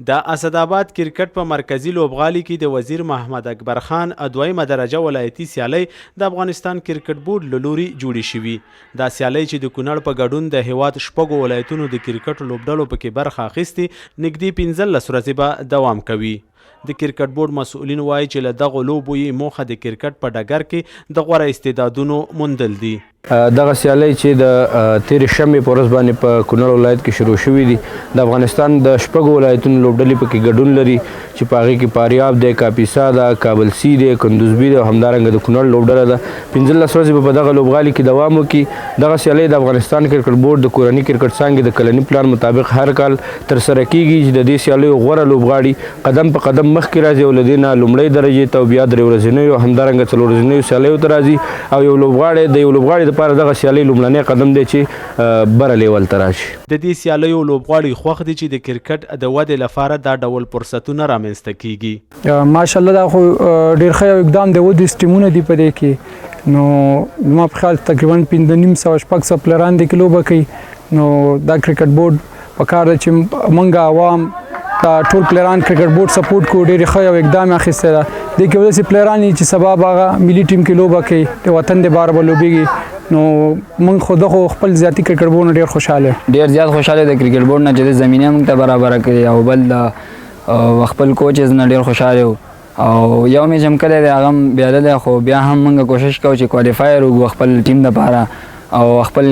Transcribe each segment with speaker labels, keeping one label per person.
Speaker 1: د اسداباد کرکټ په مرکزی لوبغالي کې د وزیر محمد اکبر خان دویمه درجه ولایتي سیالۍ د افغانستان کرکټ بورډ له لوري جوړې شوي. دا سیالۍ چې د کونړ په ګډون د هیواد شپږو ولایتونو د کرکټ لوبډلو پکې برخه اخیستې، نږدې 15 ورځې به دوام کوي. د کرکټ بورډ مسؤلین وایي چې له دغو لوبو یې موخه د کرکټ په ډګر کې د غوره استعدادونو موندل دي.
Speaker 2: دغه سیالۍ چې د تېرې شنبې په ورځ باندې په کونړ ولایت کې شروع شوي دي، د افغانستان د شپږو ولایتونو لوبډلې پکې ګډون لري چې په هغې کې فاریاب دی، کاپیسا ده، کابل سی دی، کندوزبي دی او همدارنګه د کونړ لوبډله ده. 15 ورځې به په دغه لوبغالي کې دوام وکړي. دغه سیالۍ د افغانستان کرکټ بورډ د کورني کرکټ څانګې د کلني پلان مطابق هر کال ترسره کیږي چې د دې سیالیو غوره لوبغاړي قدم په قدم مخکې راځي او له دې نه لومړۍ درجې ته او بیا 3 ورځنیو او همدارنګه 4 ورځنیو سیالیو ته راځي او یو لوبغاړي دپاره دغه سیالۍ لومړنی قدم دی چې بره لیول ته راشي.
Speaker 1: د دې سیالیو لوبغاړي خوښ دي چې د کرکټ د ودې لپاره دا ډول فرصتونه رامنځته کیږي.
Speaker 3: ماشاءالله دا خو ډېر ښه یو اقدام دی. 20 ټیمونه دي په دې کې، نو زما په خیال تقریبا 500 پلیران دي کې لوبه کوي. نو دا کرکټ بورډ په کار دی چې موږ عوام دا ټول پلیران کرکټ بورډ سپورټ کو. ډېر ښه یو اقدام اخیستی ده. دې کې ولسې پلیران چې سبا به هغه ملي ټیم کې لوبه کوي، د وطن دپاره به لوبېږي. نو موږ خو دغه خپل ذاتي کرکټ بورډ نه ډېر خوشحاله
Speaker 4: ډېر زیات خوشحاله د کرکټ بورډ نه چې د زمینه موږ ته برابره کړې، او بل خپل کوچز نه ډېر خوشحاله وو. او یو میچ هم کلی دی، هغه هم بیاده دی، خو بیا هم موږ کوشش کوو چې کوالیفایر وکړو خپل ټیم دپاره او خپل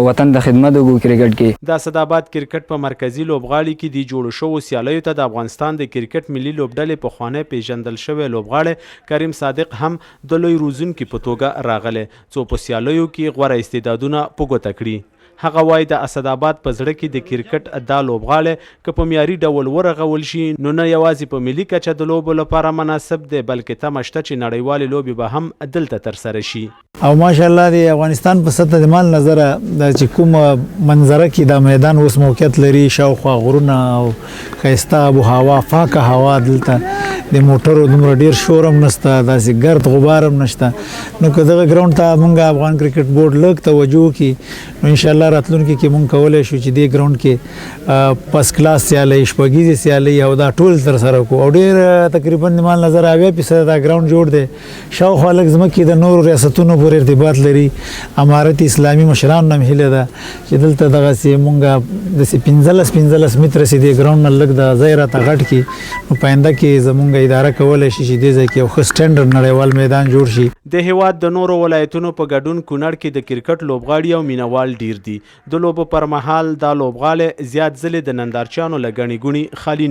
Speaker 4: وطن ته خدمت وکړو کرکټ کې.
Speaker 1: د اسداباد کرکټ په مرکزی لوبغالي کې د جوړو شوو سیالیو ته د افغانستان د کرکټ ملي لوبډلې پخوانی پیژندل شوی لوبغاړی کریم صادق هم د لوی روزونکي په توګه راغلی، څو په سیالیو کې غوره استعدادونه په ګوته کړي. هغه وایي د اسداباد په زړه کې د کرکټ دا لوبغاړی که په معیاري ډول ورغول شي نو نه یوازې په ملي کچه د لوبو لپاره مناسب دی، بلکې تمه شته چې نړیوالې لوبې به هم دلته ترسره شي.
Speaker 5: او ماشاءالله د افغانستان په سطح د مال نظره د چې کوم منظره کې دا میدان اوس موقعیت لري، شاوخوا غرونه او ښایسته آب و هوا، پاکه هوا، دلته د موټرو دومره ډېر شور هم نشته، داسې ګرد غبار هم نشته. نو که دغه ګراوند ته موږ افغان کرکټ بورډ لږ توجه وکړي نو انشاءالله راتلونکي کې موږ کولی شو چې دې ګراوند کې فسټ کلاس سیالۍ، شپږیزې سیالۍ او دا ټول ترسره کړو. او ډېر تقریبا د مال نظره 80% دا ګراوند جوړ دی. شاوخوا لږ ځمکې د نورو ریاستونو پورې ارتباط لري. امارت اسلامي مشرانو نه هیله ده چې دلته دغسې موږ داسې 15 متره سي دې ګراوند نه لږ د ځای راته غټ کړي. نو په آینده کې زموږ اداره کولی شي چې دې ځای کې یو ښه سټنډرډ نړیوال میدان جوړ شي.
Speaker 1: د هیواد د نورو ولایتونو په ګډون کونړ کې د کرکټ لوبغاړي او مینوال ډیر دي. د لوبو پر مهال دا لوبغالی زیات ځلې د نندارچیانو له ګڼې ګوڼې خالي نه